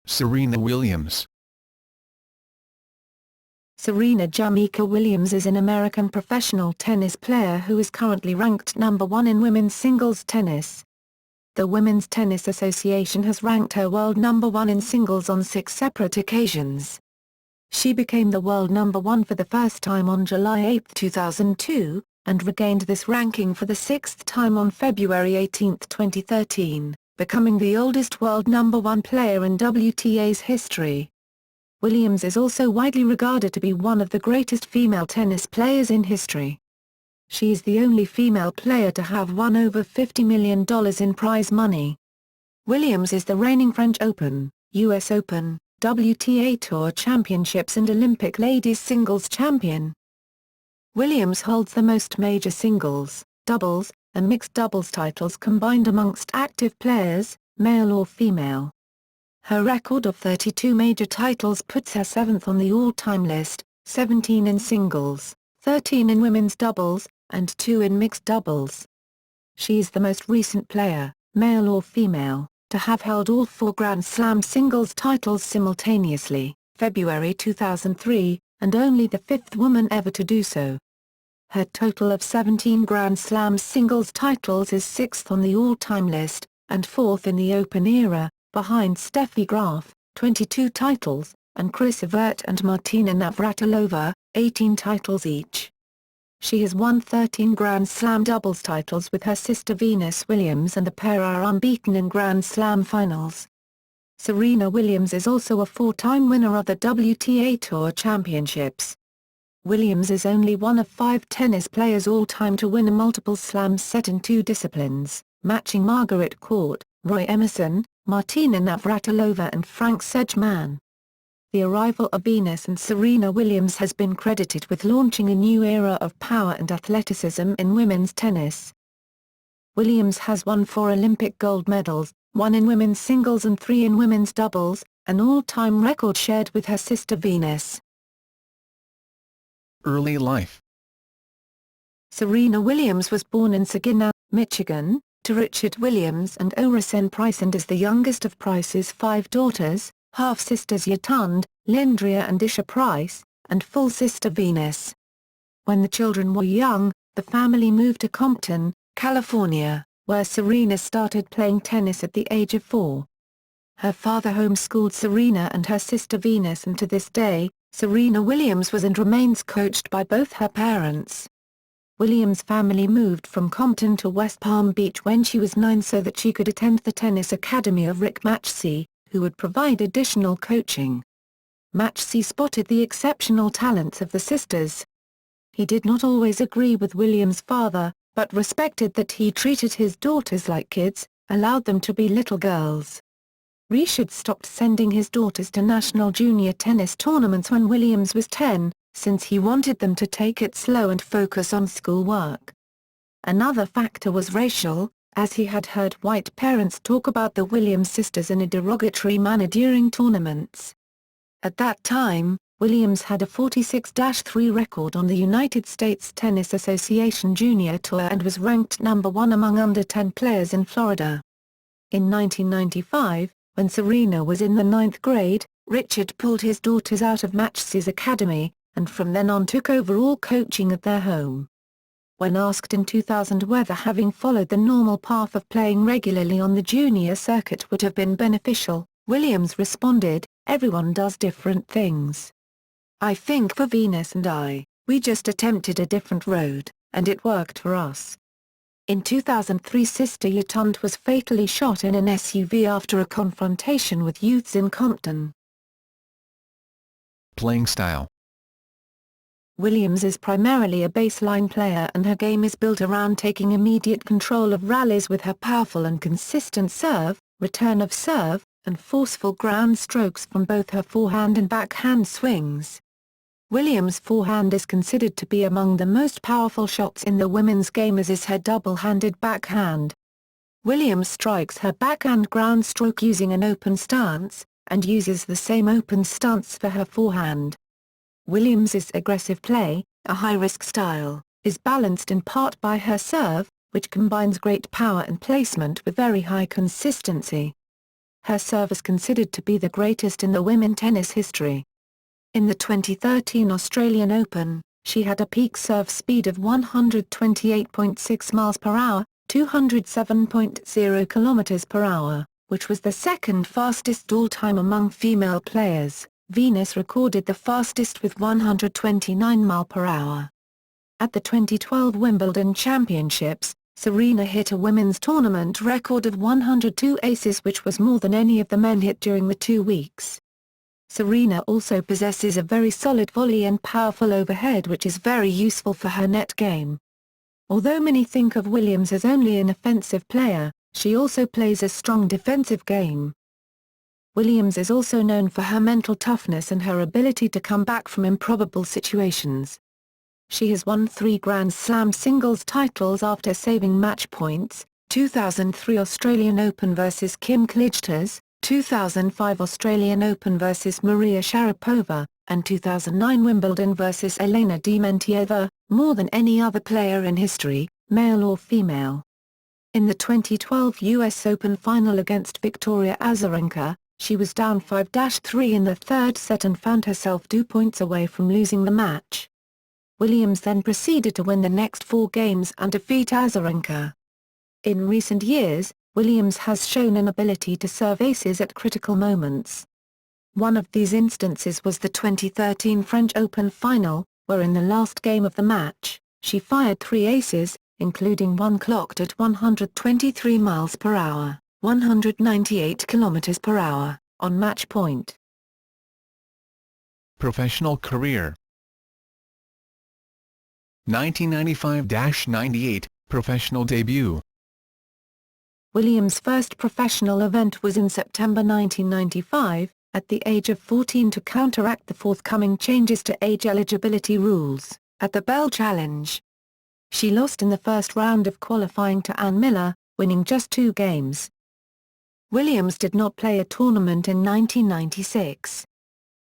Serena Williams. Serena Jameka Williams is an American professional tennis player who is currently ranked number 1 in women's singles tennis. The Women's Tennis Association has ranked her world number 1 in singles on 6 separate occasions. She became the world number 1 for the first time on July 8, 2002, and regained this ranking for the 6th time on February 18, 2013, becoming the oldest world number 1 player in WTA's history. Williams is also widely regarded to be one of the greatest female tennis players in history. She is the only female player to have won over $50 million in prize money. Williams is the reigning French Open, US Open, WTA Tour Championships and Olympic ladies singles champion. Williams holds the most major singles, doubles, and mixed doubles titles combined amongst active players, male or female. Her record of 32 major titles puts her 7th on the all-time list, 17 in singles, 13 in women's doubles, and 2 in mixed doubles. She is the most recent player, male or female, to have held all 4 Grand Slam singles titles simultaneously, February 2003, and only the 5th woman ever to do so. Her total of 17 Grand Slam singles titles is 6th on the all-time list, and 4th in the Open era, behind Steffi Graf, 22 titles, and Chris Evert and Martina Navratilova, 18 titles each. She has won 13 Grand Slam doubles titles with her sister Venus Williams, and the pair are unbeaten in Grand Slam finals. Serena Williams is also a 4-time winner of the WTA Tour Championships. Williams is only one of 5 tennis players all-time to win a multiple slams set in 2 disciplines, matching Margaret Court, Roy Emerson, Martina Navratilova and Frank Sedgman. The arrival of Venus and Serena Williams has been credited with launching a new era of power and athleticism in women's tennis. Williams has won 4 Olympic gold medals, 1 in women's singles and 3 in women's doubles, an all-time record shared with her sister Venus. Early life. Serena Williams was born in Saginaw, Michigan, to Richard Williams and Orisen Price, and is the youngest of Price's 5 daughters, half-sisters Yatund, Lindria and Isha Price, and full sister Venus. When the children were young, the family moved to Compton, California, where Serena started playing tennis at the age of 4. Her father homeschooled Serena and her sister Venus, and to this day, Serena Williams was and remains coached by both her parents. Williams' family moved from Compton to West Palm Beach when she was 9 so that she could attend the tennis academy of Rick Matchsey, who would provide additional coaching. Matchsey spotted the exceptional talents of the sisters. He did not always agree with Williams' father, but respected that he treated his daughters like kids, allowed them to be little girls. Richard stopped sending his daughters to national junior tennis tournaments when Williams was 10, since he wanted them to take it slow and focus on schoolwork. Another factor was racial, as he had heard white parents talk about the Williams sisters in a derogatory manner during tournaments. At that time, Williams had a 46-3 record on the United States Tennis Association Junior Tour and was ranked number 1 among under 10 players in Florida. In 1995, when Serena was in the 9th grade, Richard pulled his daughters out of Matchsey's academy, and from then on took over all coaching at their home. When asked in 2000 whether having followed the normal path of playing regularly on the junior circuit would have been beneficial, Williams responded, "Everyone does different things. I think for Venus and I, we just attempted a different road, and it worked for us." In 2003, sister Yatund was fatally shot in an SUV after a confrontation with youths in Compton. Playing style. Williams is primarily a baseline player, and her game is built around taking immediate control of rallies with her powerful and consistent serve, return of serve, and forceful ground strokes from both her forehand and backhand swings. Williams' forehand is considered to be among the most powerful shots in the women's game, as is her double-handed backhand. Williams strikes her backhand ground stroke using an open stance, and uses the same open stance for her forehand. Williams's aggressive play, a high-risk style, is balanced in part by her serve, which combines great power and placement with very high consistency. her serve is considered to be the greatest in the women's tennis history. In the 2013 Australian Open, she had a peak serve speed of 128.6 miles per hour, 207.0 kilometers per hour, which was the second fastest all-time among female players. Venus recorded the fastest with 129 miles per hour. At the 2012 Wimbledon Championships, Serena hit a women's tournament record of 102 aces, which was more than any of the men hit during the 2 weeks. Serena also possesses a very solid volley and powerful overhead, which is very useful for her net game. Although many think of Williams as only an offensive player, she also plays a strong defensive game. Williams is also known for her mental toughness and her ability to come back from improbable situations. She has won 3 Grand Slam singles titles after saving match points: 2003 Australian Open vs Kim Clijsters, 2005 Australian Open vs Maria Sharapova, and 2009 Wimbledon vs Elena Dementieva, more than any other player in history, male or female. In the 2012 US Open final against Victoria Azarenka, she was down 5-3 in the third set and found herself 2 points away from losing the match. Williams then proceeded to win the next 4 games and defeat Azarenka. In recent years, Williams has shown an ability to serve aces at critical moments. One of these instances was the 2013 French Open final, where in the last game of the match, she fired 3 aces, including one clocked at 123 miles per hour, 198 kilometers per hour, on match point. Professional career. 1995-98, professional debut. Williams' first professional event was in September 1995, at the age of 14, to counteract the forthcoming changes to age eligibility rules, at the Bell Challenge. She lost in the first round of qualifying to Ann Miller, winning just 2 games. Williams did not play a tournament in 1996.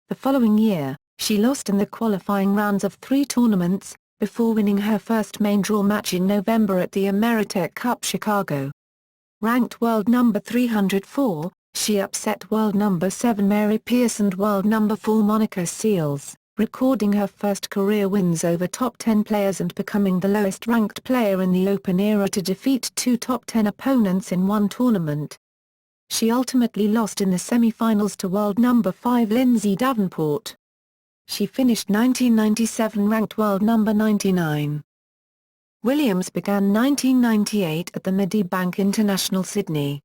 The following year, she lost in the qualifying rounds of 3 tournaments, before winning her first main draw match in November at the Ameritech Cup Chicago. Ranked world number 304, she upset world number 7 Mary Pierce and world number 4 Monica Seles, recording her first career wins over top 10 players and becoming the lowest-ranked player in the Open era to defeat 2 top 10 opponents in one tournament. She ultimately lost in the semi-finals to world number 5 Lindsay Davenport. She finished 1997 ranked world number 99. Williams began 1998 at the Medibank International Sydney.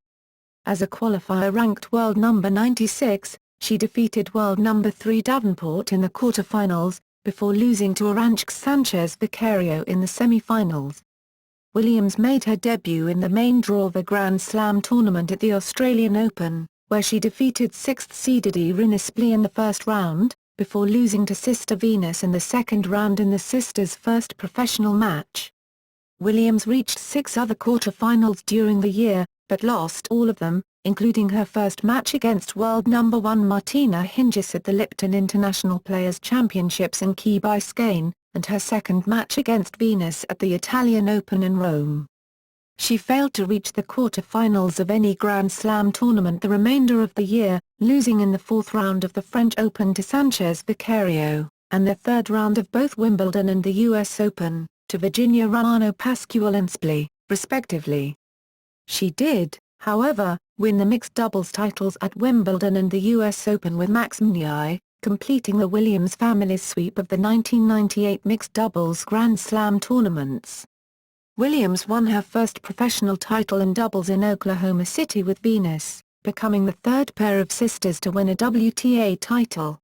As a qualifier ranked world number 96, she defeated world number 3 Davenport in the quarterfinals, before losing to Arantxa Sanchez Vicario in the semi-finals. Williams made her debut in the main draw of a Grand Slam tournament at the Australian Open, where she defeated 6th-seeded Irina Splee in the first round, before losing to Sister Venus in the second round in the sisters' first professional match. Williams reached 6 other quarter-finals during the year, but lost all of them, including her first match against world number 1 Martina Hingis at the Lipton International Players' Championships in Key Biscayne, and her second match against Venus at the Italian Open in Rome. She failed to reach the quarter-finals of any Grand Slam tournament the remainder of the year, losing in the 4th round of the French Open to Sanchez Vicario, and the 3rd round of both Wimbledon and the US Open, to Virginia Ruano Pascual and Splee, respectively. She did, however, win the mixed doubles titles at Wimbledon and the US Open with Max Mnyai, completing the Williams family's sweep of the 1998 mixed doubles Grand Slam tournaments. Williams won her first professional title in doubles in Oklahoma City with Venus, becoming the 3rd pair of sisters to win a WTA title.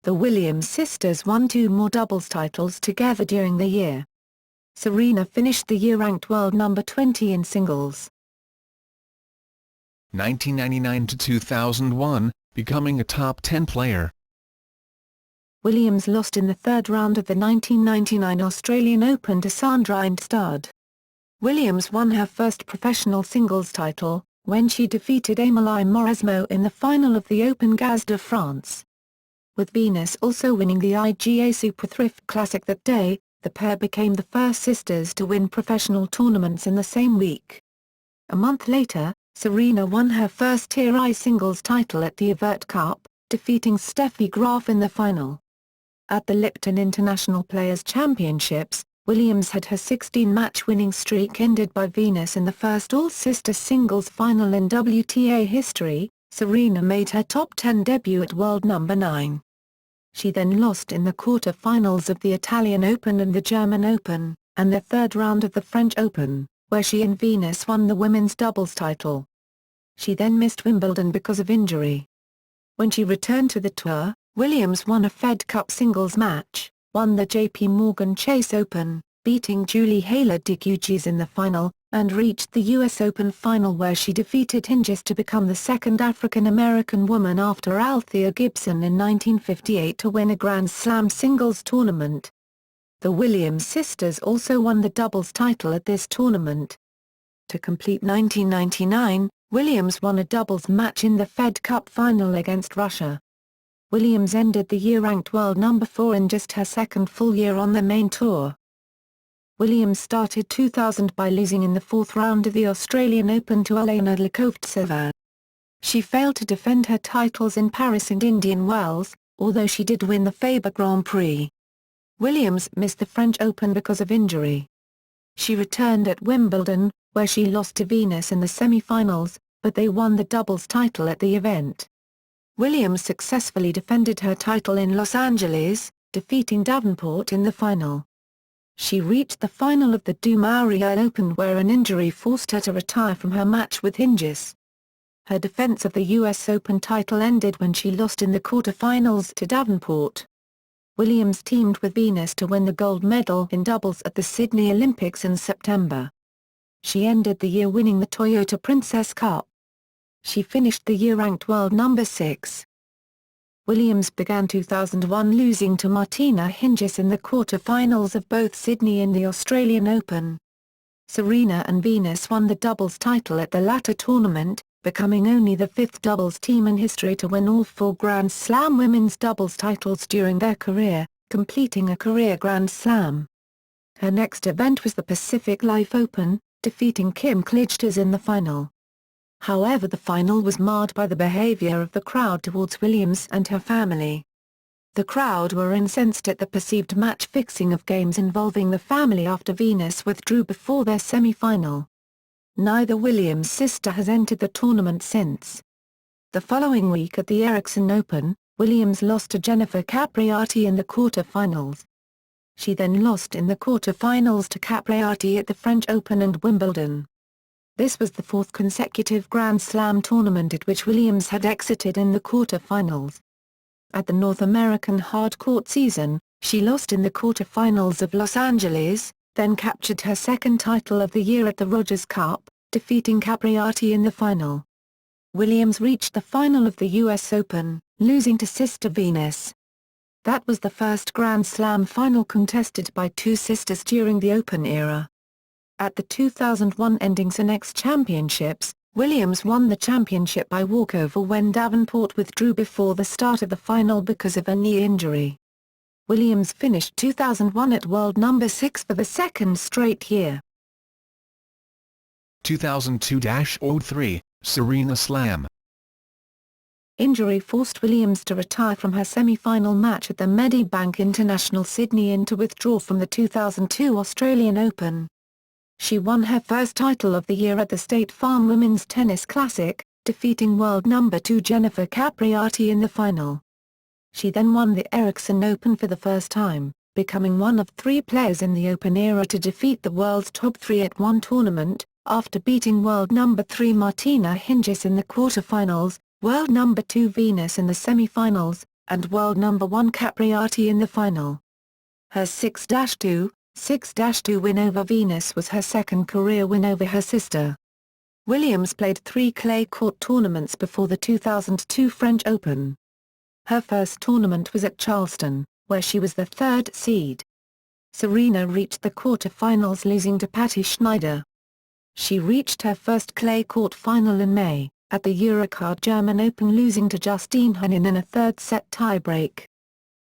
The Williams sisters won 2 more doubles titles together during the year. Serena finished the year ranked world number 20 in singles. 1999-2001, becoming a top 10 player. Williams lost in the 3rd round of the 1999 Australian Open to Sandra Hindstad. Williams won her first professional singles title, when she defeated Amélie Mauresmo in the final of the Open Gaz de France. With Venus also winning the IGA Super Thrift Classic that day, the pair became the first sisters to win professional tournaments in the same week. A month later, Serena won her first Tier I singles title at the Avert Cup, defeating Steffi Graf in the final. At the Lipton International Players' Championships, Williams had her 16-match winning streak ended by Venus in the first all-sister singles final in WTA history. Serena made her top 10 debut at world number 9. She then lost in the quarter-finals of the Italian Open and the German Open, and the third round of the French Open, where she and Venus won the women's doubles title. She then missed Wimbledon because of injury. When she returned to the tour, Williams won a Fed Cup singles match, won the JP Morgan Chase Open, beating Julie Hayler de Gugis in the final, and reached the US Open final where she defeated Hingis to become the second African-American woman after Althea Gibson in 1958 to win a Grand Slam singles tournament. The Williams sisters also won the doubles title at this tournament. To complete 1999, Williams won a doubles match in the Fed Cup final against Russia. Williams ended the year ranked world number 4 in just her second full year on the main tour. Williams started 2000 by losing in the fourth round of the Australian Open to Elena Likovtseva. She failed to defend her titles in Paris and Indian Wells, although she did win the Faber Grand Prix. Williams missed the French Open because of injury. She returned at Wimbledon, where she lost to Venus in the semi-finals, but they won the doubles title at the event. Williams successfully defended her title in Los Angeles, defeating Davenport in the final. She reached the final of the Du Maurier Open where an injury forced her to retire from her match with Hingis. Her defense of the US Open title ended when she lost in the quarter-finals to Davenport. Williams teamed with Venus to win the gold medal in doubles at the Sydney Olympics in September. She ended the year winning the Toyota Princess Cup. She finished the year ranked world number 6. Williams began 2001 losing to Martina Hingis in the quarter-finals of both Sydney and the Australian Open. Serena and Venus won the doubles title at the latter tournament, becoming only the fifth doubles team in history to win all 4 Grand Slam women's doubles titles during their career, completing a career Grand Slam. Her next event was the Pacific Life Open, defeating Kim Clijsters in the final. However, the final was marred by the behavior of the crowd towards Williams and her family. The crowd were incensed at the perceived match-fixing of games involving the family after Venus withdrew before their semi-final. Neither Williams' sister has entered the tournament since. The following week at the Ericsson Open, Williams lost to Jennifer Capriati in the quarter-finals. She then lost in the quarter-finals to Capriati at the French Open and Wimbledon. This was the 4th consecutive Grand Slam tournament at which Williams had exited in the quarter-finals. At the North American hard-court season, she lost in the quarter-finals of Los Angeles, then captured her second title of the year at the Rogers Cup, defeating Capriati in the final. Williams reached the final of the US Open, losing to sister Venus. That was the first Grand Slam final contested by 2 sisters during the Open era. At the 2001 Endings Annex Championships, Williams won the championship by walkover when Davenport withdrew before the start of the final because of a knee injury. Williams finished 2001 at world number 6 for the second straight year. 2002-03, Serena Slam. Injury forced Williams to retire from her semi-final match at the Medibank International Sydney and to withdraw from the 2002 Australian Open. She won her first title of the year at the State Farm Women's Tennis Classic, defeating world number 2 Jennifer Capriati in the final. She then won the Ericsson Open for the first time, becoming one of 3 players in the Open era to defeat the world's top 3 at one tournament, after beating world number 3 Martina Hingis in the quarterfinals, world number 2 Venus in the semi-finals, and world number 1 Capriati in the final. Her 6-2 win over Venus was her second career win over her sister. Williams played 3 clay court tournaments before the 2002 French Open. Her first tournament was at Charleston, where she was the 3rd seed. Serena reached the quarter-finals losing to Patty Schneider. She reached her first clay court final in May, at the Eurocard German Open losing to Justine Henin in a 3rd-set tiebreak.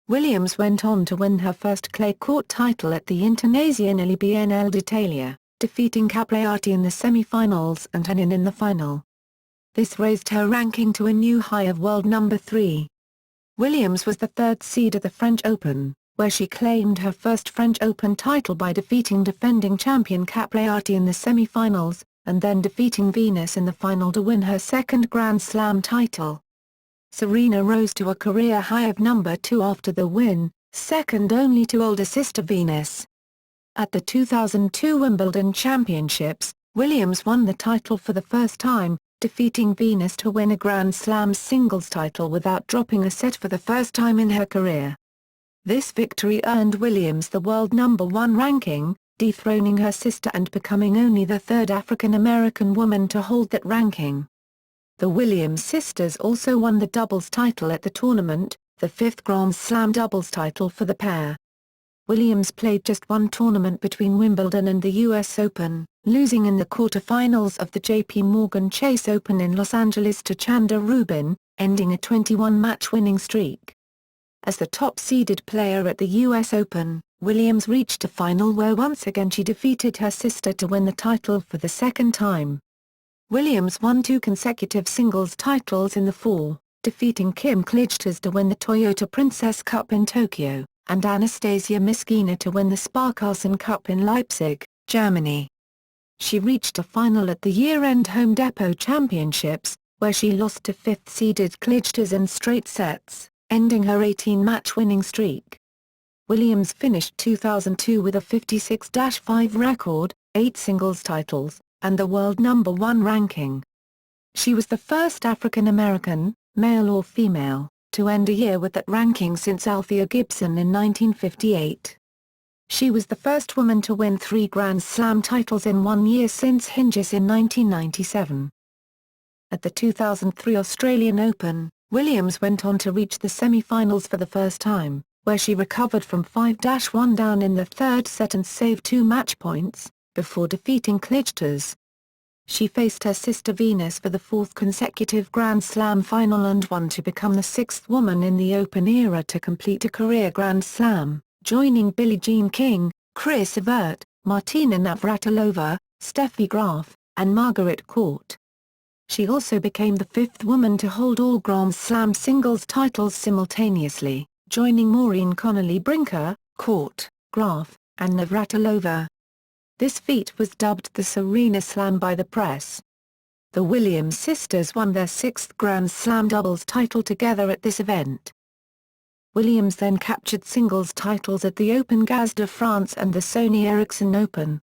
Williams went on to win her first clay court title at the Internazionale BNL d'Italia, defeating Capriati in the semi-finals and Henin in the final. This raised her ranking to a new high of world number 3. Williams was the third seed at the French Open, where she claimed her first French Open title by defeating defending champion Capriati in the semi-finals, and then defeating Venus in the final to win her second Grand Slam title. Serena rose to a career high of number 2 after the win, second only to older sister Venus. At the 2002 Wimbledon Championships, Williams won the title for the first time, defeating Venus to win a Grand Slam singles title without dropping a set for the first time in her career. This victory earned Williams the world number 1 ranking, dethroning her sister and becoming only the third African-American woman to hold that ranking. The Williams sisters also won the doubles title at the tournament, the fifth Grand Slam doubles title for the pair. Williams played just one tournament between Wimbledon and the US Open, losing in the quarter-finals of the J.P. Morgan Chase Open in Los Angeles to Chanda Rubin, ending a 21-match winning streak. As the top-seeded player at the US Open, Williams reached a final where once again she defeated her sister to win the title for the second time. Williams won 2 consecutive singles titles in the fall, defeating Kim Clijsters to win the Toyota Princess Cup in Tokyo, and Anastasia Miskina to win the Sparkassen Cup in Leipzig, Germany. She reached a final at the year-end Home Depot Championships, where she lost to fifth-seeded Clijsters in straight sets, ending her 18-match winning streak. Williams finished 2002 with a 56-5 record, 8 singles titles, and the world number 1 ranking. She was the first African-American, male or female, to end a year with that ranking since Althea Gibson in 1958. She was the first woman to win 3 Grand Slam titles in 1 year since Hingis in 1997. At the 2003 Australian Open, Williams went on to reach the semi-finals for the first time, where she recovered from 5-1 down in the third set and saved 2 match points, before defeating Clijsters. She faced her sister Venus for the 4th consecutive Grand Slam final and won to become the 6th woman in the Open era to complete a career Grand Slam, joining Billie Jean King, Chris Evert, Martina Navratilova, Steffi Graf, and Margaret Court. She also became the 5th woman to hold all Grand Slam singles titles simultaneously, joining Maureen Connolly Brinker, Court, Graf, and Navratilova. This feat was dubbed the Serena Slam by the press. The Williams sisters won their 6th Grand Slam doubles title together at this event. Williams then captured singles titles at the Open Gaz de France and the Sony Ericsson Open.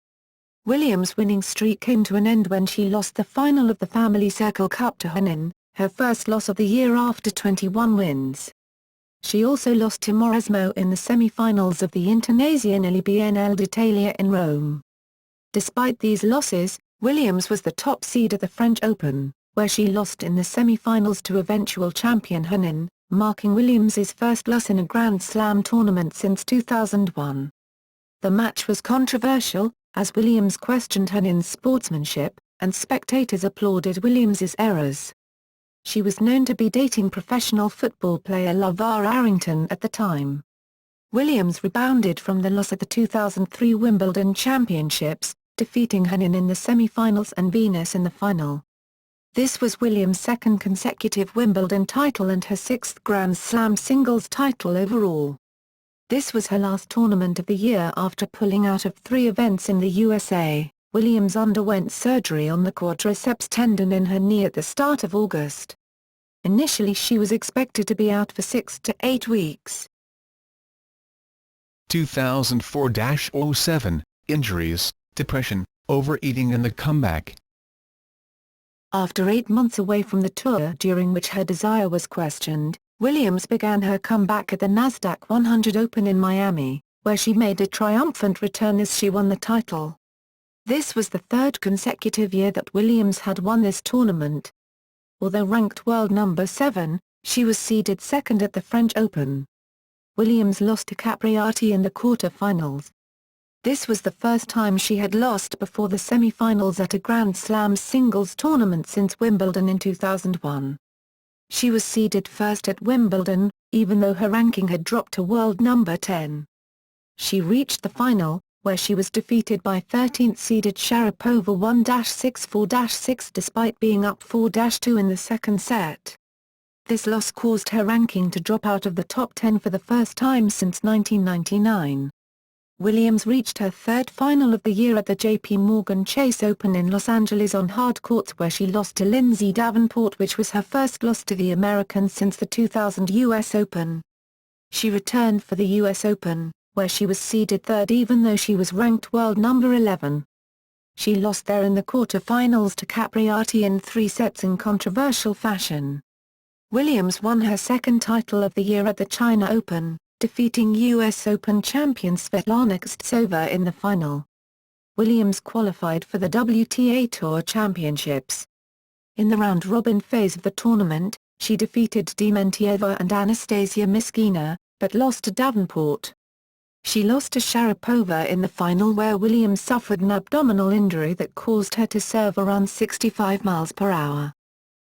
Williams' winning streak came to an end when she lost the final of the Family Circle Cup to Henin, her first loss of the year after 21 wins. She also lost to Mauresmo in the semi-finals of the Internazionale Biennale d'Italia in Rome. Despite these losses, Williams was the top seed at the French Open, where she lost in the semi-finals to eventual champion Henin, marking Williams's first loss in a Grand Slam tournament since 2001. The match was controversial, as Williams questioned Henin's sportsmanship, and spectators applauded Williams's errors. She was known to be dating professional football player LaVar Arrington at the time. Williams rebounded from the loss at the 2003 Wimbledon Championships, defeating Henin in the semi-finals and Venus in the final. This was Williams' second consecutive Wimbledon title and her 6th Grand Slam singles title overall. This was her last tournament of the year after pulling out of 3 events in the USA. Williams underwent surgery on the quadriceps tendon in her knee at the start of August. Initially she was expected to be out for 6 to 8 weeks. 2004-07, injuries, depression, overeating and the comeback. After 8 months away from the tour during which her desire was questioned, Williams began her comeback at the Nasdaq 100 Open in Miami, where she made a triumphant return as she won the title. This was the 3rd consecutive year that Williams had won this tournament. Although ranked world number 7, she was seeded 2nd at the French Open. Williams lost to Capriati in the quarter-finals. This was the first time she had lost before the semi-finals at a Grand Slam singles tournament since Wimbledon in 2001. She was seeded 1st at Wimbledon, even though her ranking had dropped to world number 10. She reached the final, where she was defeated by 13th-seeded Sharapova 1-6-4-6 despite being up 4-2 in the second set. This loss caused her ranking to drop out of the top 10 for the first time since 1999. Williams reached her third final of the year at the J.P. Morgan Chase Open in Los Angeles on hard courts where she lost to Lindsay Davenport, which was her first loss to the American since the 2000 U.S. Open. She returned for the U.S. Open, where she was seeded third even though she was ranked world number 11. She lost there in the quarter-finals to Capriati in 3 sets in controversial fashion. Williams won her second title of the year at the China Open, defeating U.S. Open champion Svetlana Kuznetsova in the final. Williams qualified for the WTA Tour Championships. In the round-robin phase of the tournament, she defeated Dementieva and Anastasia Miskina, but lost to Davenport. She lost to Sharapova in the final where Williams suffered an abdominal injury that caused her to serve around 65 miles per hour.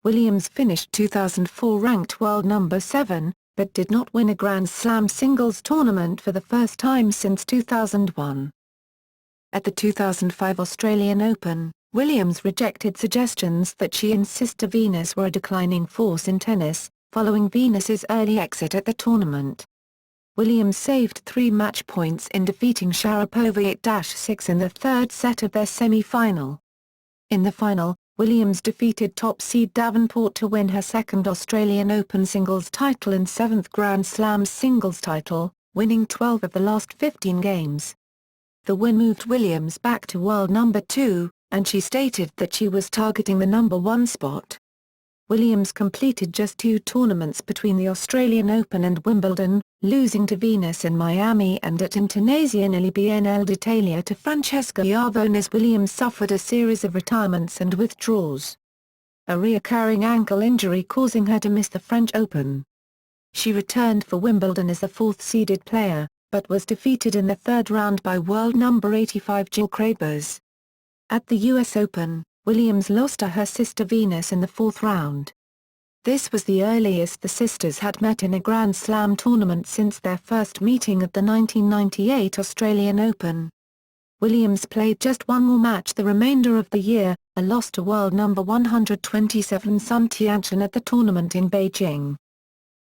Williams finished 2004 ranked world number 7, but did not win a Grand Slam singles tournament for the first time since 2001. At the 2005 Australian Open, Williams rejected suggestions that she and sister Venus were a declining force in tennis, following Venus's early exit at the tournament. Williams saved 3 match points in defeating Sharapova 8-6 in the third set of their semi-final. In the final, Williams defeated top seed Davenport to win her second Australian Open singles title and 7th Grand Slam singles title, winning 12 of the last 15 games. The win moved Williams back to world number 2, and she stated that she was targeting the number 1 spot. Williams completed just 2 tournaments between the Australian Open and Wimbledon, losing to Venus in Miami and at Internazionale BNL d'Italia to Francesca Iavones. Williams suffered a series of retirements and withdrawals. A recurring ankle injury causing her to miss the French Open. She returned for Wimbledon as the 4th-seeded player, but was defeated in the third round by world number 85 Jill Craybers. At the US Open, Williams lost to her sister Venus in the 4th round. This was the earliest the sisters had met in a Grand Slam tournament since their first meeting at the 1998 Australian Open. Williams played just one more match the remainder of the year, a loss to world number 127 Sun Tianchen at the tournament in Beijing.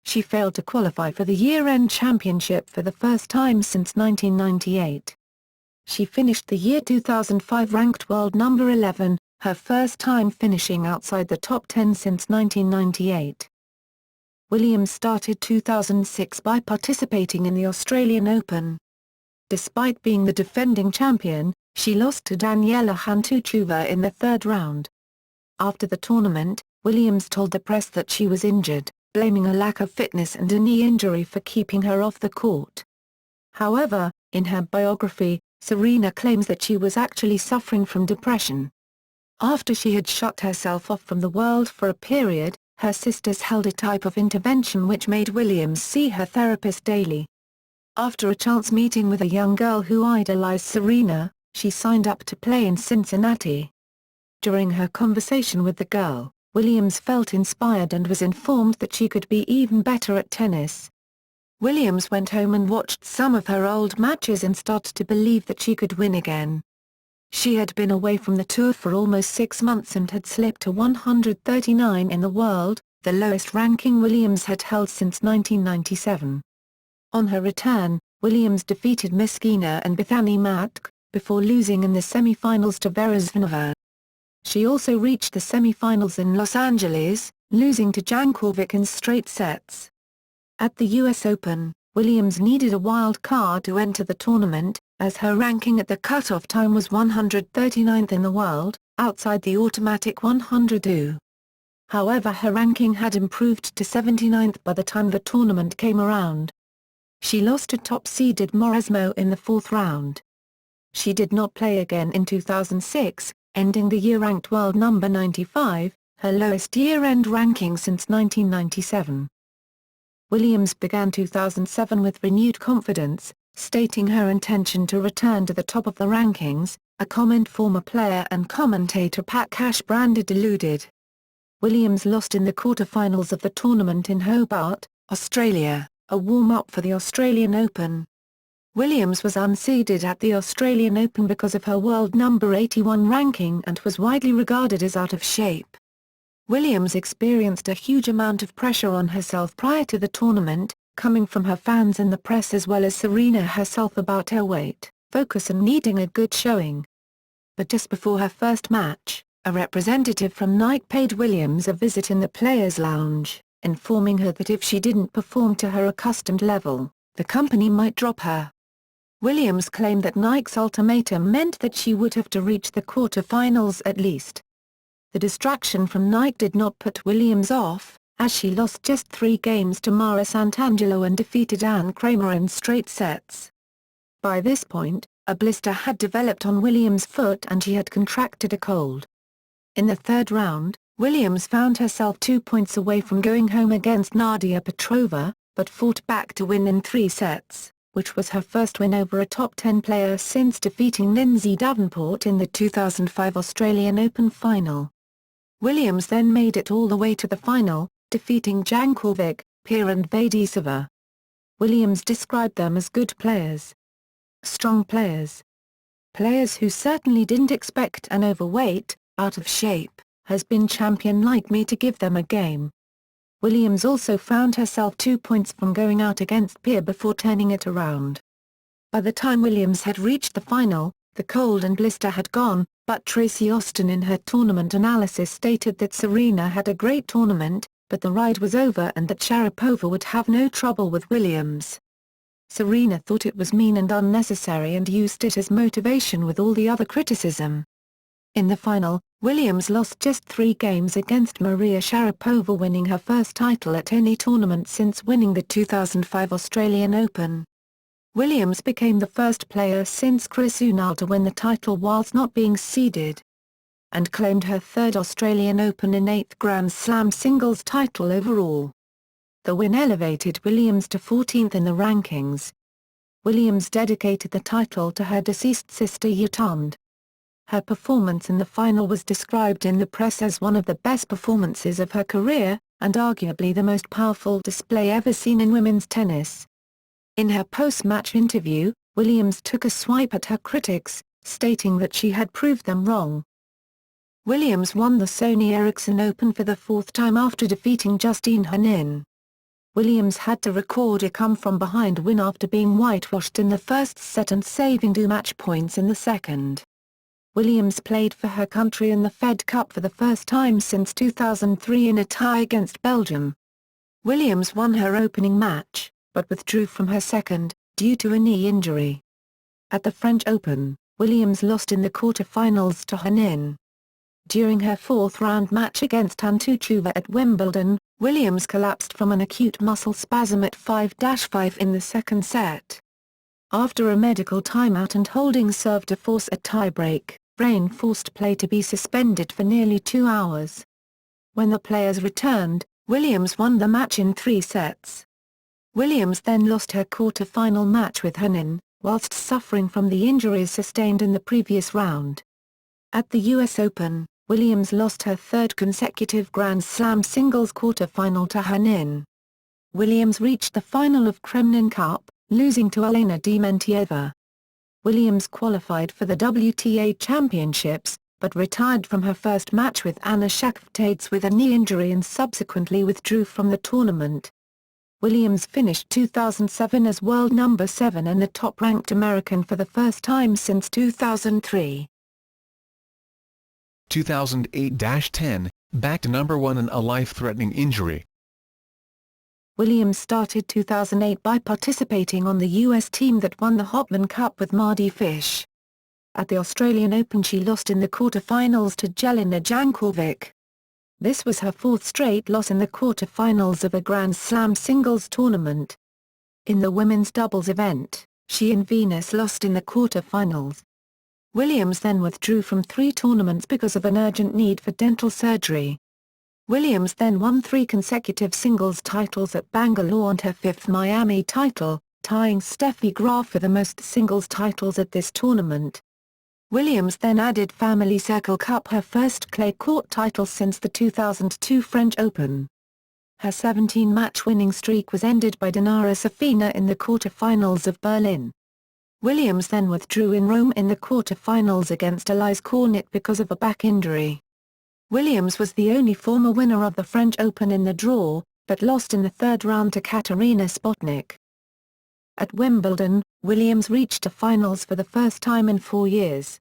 She failed to qualify for the year-end championship for the first time since 1998. She finished the year 2005 ranked world number 11, her first time finishing outside the top 10 since 1998. Williams started 2006 by participating in the Australian Open. Despite being the defending champion, she lost to Daniela Hantuchova in the third round. After the tournament, Williams told the press that she was injured, blaming a lack of fitness and a knee injury for keeping her off the court. However, in her biography, Serena claims that she was actually suffering from depression. After she had shut herself off from the world for a period, her sisters held a type of intervention which made Williams see her therapist daily. After a chance meeting with a young girl who idolized Serena, she signed up to play in Cincinnati. During her conversation with the girl, Williams felt inspired and was informed that she could be even better at tennis. Williams went home and watched some of her old matches and started to believe that she could win again. She had been away from the tour for almost 6 months and had slipped to 139 in the world, the lowest ranking Williams had held since 1997. On her return, Williams defeated Miskina and Bethany Matk, before losing in the semi-finals to Vera Zvonova. She also reached the semi-finals in Los Angeles, losing to Jankovic in straight sets. At the US Open, Williams needed a wild card to enter the tournament, as her ranking at the cutoff time was 139th in the world, outside the automatic 100. However, her ranking had improved to 79th by the time the tournament came around. She lost to top-seeded Mauresmo in the 4th round. She did not play again in 2006, ending the year ranked world number 95, her lowest year-end ranking since 1997. Williams began 2007 with renewed confidence, stating her intention to return to the top of the rankings, a comment former player and commentator Pat Cash branded deluded. Williams lost in the quarter-finals of the tournament in Hobart, Australia, a warm-up for the Australian Open. Williams was unseeded at the Australian Open because of her world number 81 ranking and was widely regarded as out of shape. Williams experienced a huge amount of pressure on herself prior to the tournament, coming from her fans and the press as well as Serena herself about her weight, focus and needing a good showing. But just before her first match, a representative from Nike paid Williams a visit in the Players' Lounge, informing her that if she didn't perform to her accustomed level, the company might drop her. Williams claimed that Nike's ultimatum meant that she would have to reach the quarter-finals at least. The distraction from Nike did not put Williams off, as she lost just 3 games to Mara Santangelo and defeated Ann Kramer in straight sets. By this point, a blister had developed on Williams' foot and she had contracted a cold. In the third round, Williams found herself 2 points away from going home against Nadia Petrova, but fought back to win in 3 sets, which was her first win over a top 10 player since defeating Lindsay Davenport in the 2005 Australian Open final. Williams then made it all the way to the final, defeating Jankovic, Peer and Vaidisova. Williams described them as good players. Strong players. Players who certainly didn't expect an overweight, out of shape, has-been champion like me to give them a game. Williams also found herself 2 points from going out against Peer before turning it around. By the time Williams had reached the final, the cold and blister had gone, but Tracy Austin in her tournament analysis stated that Serena had a great tournament, but the ride was over and that Sharapova would have no trouble with Williams. Serena thought it was mean and unnecessary and used it as motivation with all the other criticism. In the final, Williams lost just 3 games against Maria Sharapova, winning her first title at any tournament since winning the 2005 Australian Open. Williams became the first player since Chris Unal to win the title whilst not being seeded, and claimed her 3rd Australian Open and 8th Grand Slam singles title overall. The win elevated Williams to 14th in the rankings. Williams dedicated the title to her deceased sister Yutund. Her performance in the final was described in the press as one of the best performances of her career, and arguably the most powerful display ever seen in women's tennis. In her post-match interview, Williams took a swipe at her critics, stating that she had proved them wrong. Williams won the Sony Ericsson Open for the 4th time after defeating Justine Henin. Williams had to record a come-from-behind win after being whitewashed in the first set and saving 2 match points in the second. Williams played for her country in the Fed Cup for the first time since 2003 in a tie against Belgium. Williams won her opening match, but withdrew from her second, due to a knee injury. At the French Open, Williams lost in the quarter-finals to Henin. During her 4th-round match against Hantuchova at Wimbledon, Williams collapsed from an acute muscle spasm at 5-5 in the second set. After a medical timeout and holding serve to force a tiebreak, rain forced play to be suspended for nearly 2 hours. When the players returned, Williams won the match in 3 sets. Williams then lost her quarter-final match with Henin, whilst suffering from the injuries sustained in the previous round. At the US Open, Williams lost her 3rd consecutive Grand Slam singles quarter-final to Henin. Williams reached the final of Kremlin Cup, losing to Elena Dementieva. Williams qualified for the WTA Championships, but retired from her first match with Anna Shakhvtadze with a knee injury and subsequently withdrew from the tournament. Williams finished 2007 as world number 7 and the top-ranked American for the first time since 2003. 2008-10, back to number 1 in a life-threatening injury. Williams started 2008 by participating on the U.S. team that won the Hopman Cup with Mardy Fish. At the Australian Open she lost in the quarter-finals to Jelena Jankovic. This was her 4th straight loss in the quarter-finals of a Grand Slam singles tournament. In the women's doubles event, she and Venus lost in the quarter-finals. Williams then withdrew from 3 tournaments because of an urgent need for dental surgery. Williams then won 3 consecutive singles titles at Bangalore and her 5th Miami title, tying Steffi Graf for the most singles titles at this tournament. Williams then added Family Circle Cup, her first clay court title since the 2002 French Open. Her 17-match winning streak was ended by Dinara Safina in the quarter-finals of Berlin. Williams then withdrew in Rome in the quarter-finals against Elise Cornet because of a back injury. Williams was the only former winner of the French Open in the draw, but lost in the third round to Katarina Spotnik. At Wimbledon, Williams reached the finals for the first time in 4 years.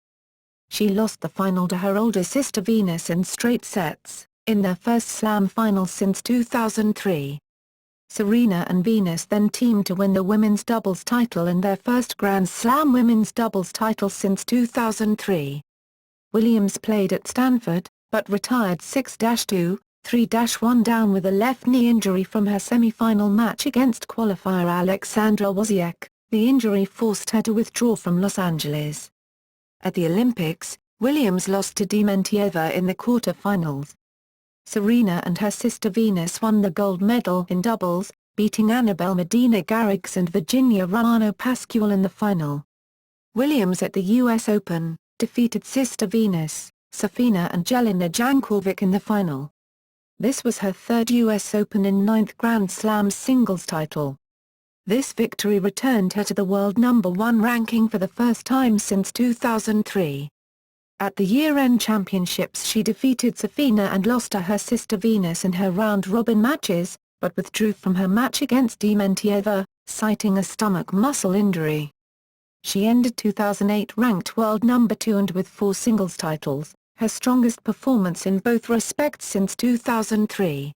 She lost the final to her older sister Venus in straight sets, in their first Slam final since 2003. Serena and Venus then teamed to win the women's doubles title and their first Grand Slam women's doubles title since 2003. Williams played at Stanford, but retired 6-2, 3-1 down with a left knee injury from her semi-final match against qualifier Alexandra Wozniak. The injury forced her to withdraw from Los Angeles. At the Olympics, Williams lost to Dementieva in the quarter-finals. Serena and her sister Venus won the gold medal in doubles, beating Annabelle Medina Garrigues and Virginia Ruano Pascual in the final. Williams at the U.S. Open, defeated sister Venus, Safina and Jelena Jankovic in the final. This was her third U.S. Open and ninth Grand Slam singles title. This victory returned her to the world #1 ranking for the first time since 2003. At the year-end championships she defeated Safina and lost to her sister Venus in her round-robin matches, but withdrew from her match against Dementieva, citing a stomach muscle injury. She ended 2008 ranked world #2 and with 4 singles titles, her strongest performance in both respects since 2003.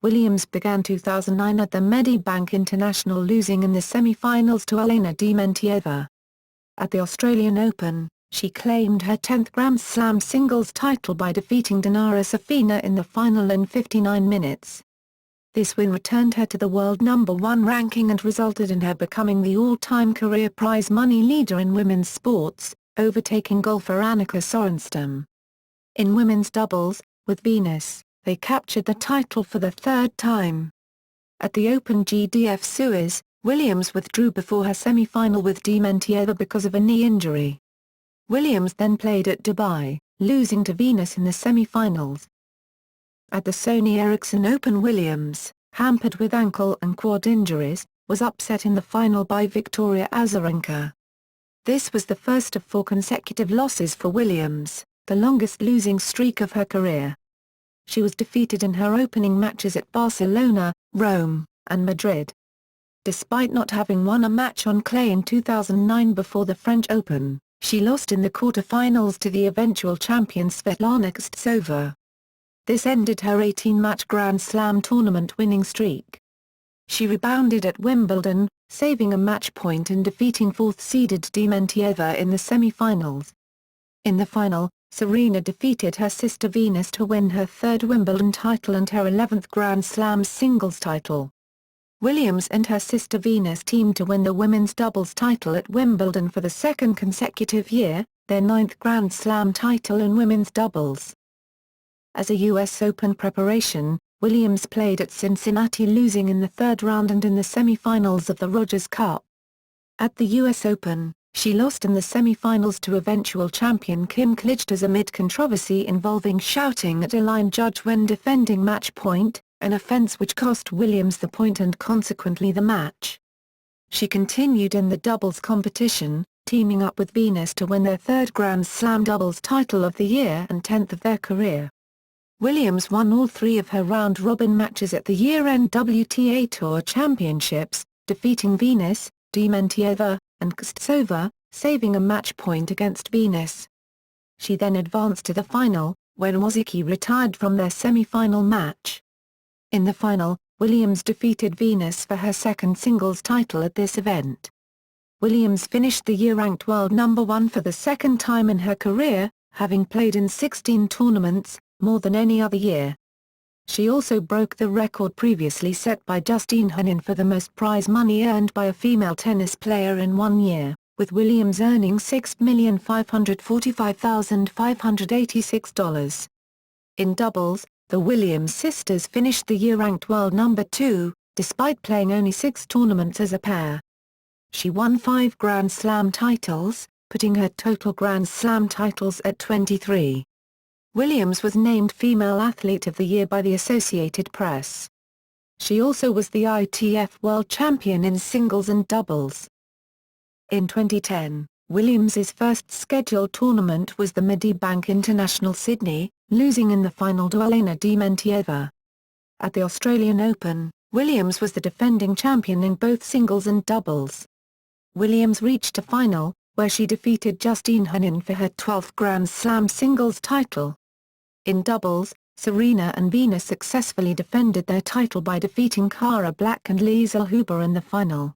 Williams began 2009 at the Medibank International losing in the semi-finals to Elena Dementieva. At the Australian Open, she claimed her 10th Grand Slam singles title by defeating Dinara Safina in the final in 59 minutes. This win returned her to the world #1 ranking and resulted in her becoming the all-time career prize money leader in women's sports, overtaking golfer Annika Sorenstam. In women's doubles, with Venus, they captured the title for the third time. At the Open GDF Suez, Williams withdrew before her semi-final with Dementieva because of a knee injury. Williams then played at Dubai, losing to Venus in the semi-finals. At the Sony Ericsson Open Williams, hampered with ankle and quad injuries, was upset in the final by Victoria Azarenka. This was the first of 4 consecutive losses for Williams, the longest losing streak of her career. She was defeated in her opening matches at Barcelona, Rome, and Madrid. Despite not having won a match on clay in 2009 before the French Open, she lost in the quarter-finals to the eventual champion Svetlana Kuznetsova. This ended her 18-match Grand Slam tournament winning streak. She rebounded at Wimbledon, saving a match point and defeating 4th-seeded Dementieva in the semi-finals. In the final, Serena defeated her sister Venus to win her 3rd Wimbledon title and her 11th Grand Slam singles title. Williams and her sister Venus teamed to win the women's doubles title at Wimbledon for the 2nd consecutive year, their 9th Grand Slam title in women's doubles. As a U.S. Open preparation, Williams played at Cincinnati losing in the 3rd round and in the semi-finals of the Rogers Cup. At the U.S. Open, she lost in the semi-finals to eventual champion Kim Clijsters amid controversy involving shouting at a line judge when defending match point, an offense which cost Williams the point and consequently the match. She continued in the doubles competition, teaming up with Venus to win their 3rd Grand Slam doubles title of the year and 10th of their career. Williams won all 3 of her round-robin matches at the year-end WTA Tour Championships, defeating Venus, Dementieva, and Kuznetsova, saving a match point against Venus. She then advanced to the final, when Wozniacki retired from their semi-final match. In the final, Williams defeated Venus for her 2nd singles title at this event. Williams finished the year ranked world #1 for the 2nd time in her career, having played in 16 tournaments, more than any other year. She also broke the record previously set by Justine Henin for the most prize money earned by a female tennis player in 1 year, with Williams earning $6,545,586. In doubles, the Williams sisters finished the year ranked world #2, despite playing only 6 tournaments as a pair. She won 5 Grand Slam titles, putting her total Grand Slam titles at 23. Williams was named Female Athlete of the Year by the Associated Press. She also was the ITF World Champion in singles and doubles. In 2010, Williams's first scheduled tournament was the Medibank International Sydney, losing in the final to Elena Dementieva. At the Australian Open, Williams was the defending champion in both singles and doubles. Williams reached a final, where she defeated Justine Henin for her 12th Grand Slam singles title. In doubles, Serena and Venus successfully defended their title by defeating Cara Black and Liesl Huber in the final.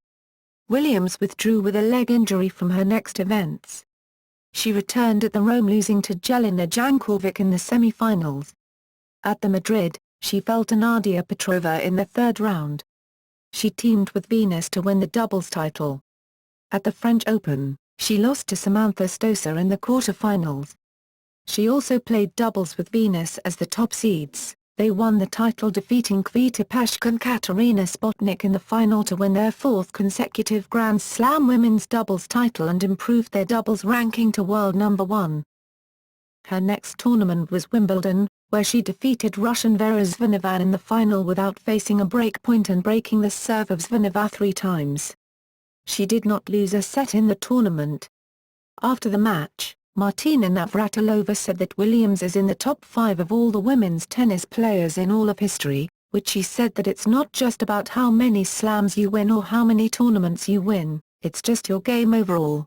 Williams withdrew with a leg injury from her next events. She returned at the Rome losing to Jelena Jankovic in the semi-finals. At the Madrid, she fell to Nadia Petrova in the third round. She teamed with Venus to win the doubles title. At the French Open, she lost to Samantha Stosur in the quarter-finals. She also played doubles with Venus as the top seeds. They won the title defeating Kvita Peschke and Katarina Spotnik in the final to win their fourth consecutive Grand Slam women's doubles title and improved their doubles ranking to world number 1. Her next tournament was Wimbledon, where she defeated Russian Vera Zvonareva in the final without facing a break point and breaking the serve of Zvonareva 3 times. She did not lose a set in the tournament. After the match, Martina Navratilova said that Williams is in the top 5 of all the women's tennis players in all of history, which she said that it's not just about how many slams you win or how many tournaments you win, it's just your game overall.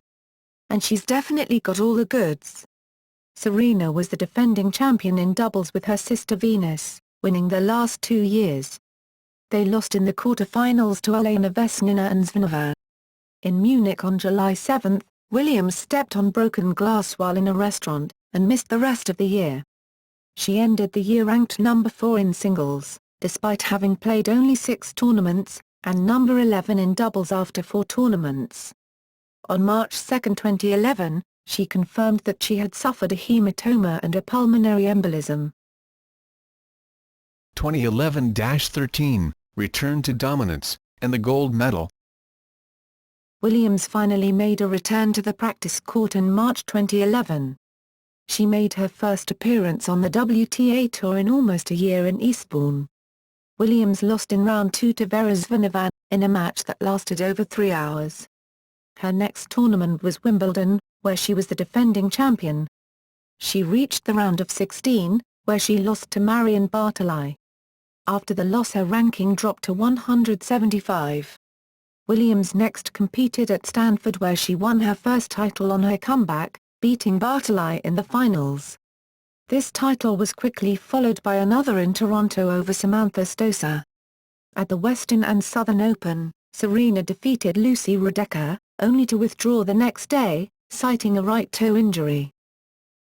And she's definitely got all the goods. Serena was the defending champion in doubles with her sister Venus, winning the last 2 years. They lost in the quarter-finals to Elena Vesnina and Zvonareva. In Munich on July 7, Williams stepped on broken glass while in a restaurant, and missed the rest of the year. She ended the year ranked number 4 in singles, despite having played only 6 tournaments, and number 11 in doubles after 4 tournaments. On March 2, 2011, she confirmed that she had suffered a hematoma and a pulmonary embolism. 2011-13, return to dominance, and the gold medal. Williams finally made a return to the practice court in March 2011. She made her first appearance on the WTA Tour in almost a year in Eastbourne. Williams lost in round 2 to Vera Zvonareva, in a match that lasted over 3 hours. Her next tournament was Wimbledon, where she was the defending champion. She reached the round of 16, where she lost to Marion Bartoli. After the loss, her ranking dropped to 175. Williams next competed at Stanford, where she won her first title on her comeback, beating Bartoli in the finals. This title was quickly followed by another in Toronto over Samantha Stosur. At the Western and Southern Open, Serena defeated Lucy Radecka, only to withdraw the next day, citing a right toe injury.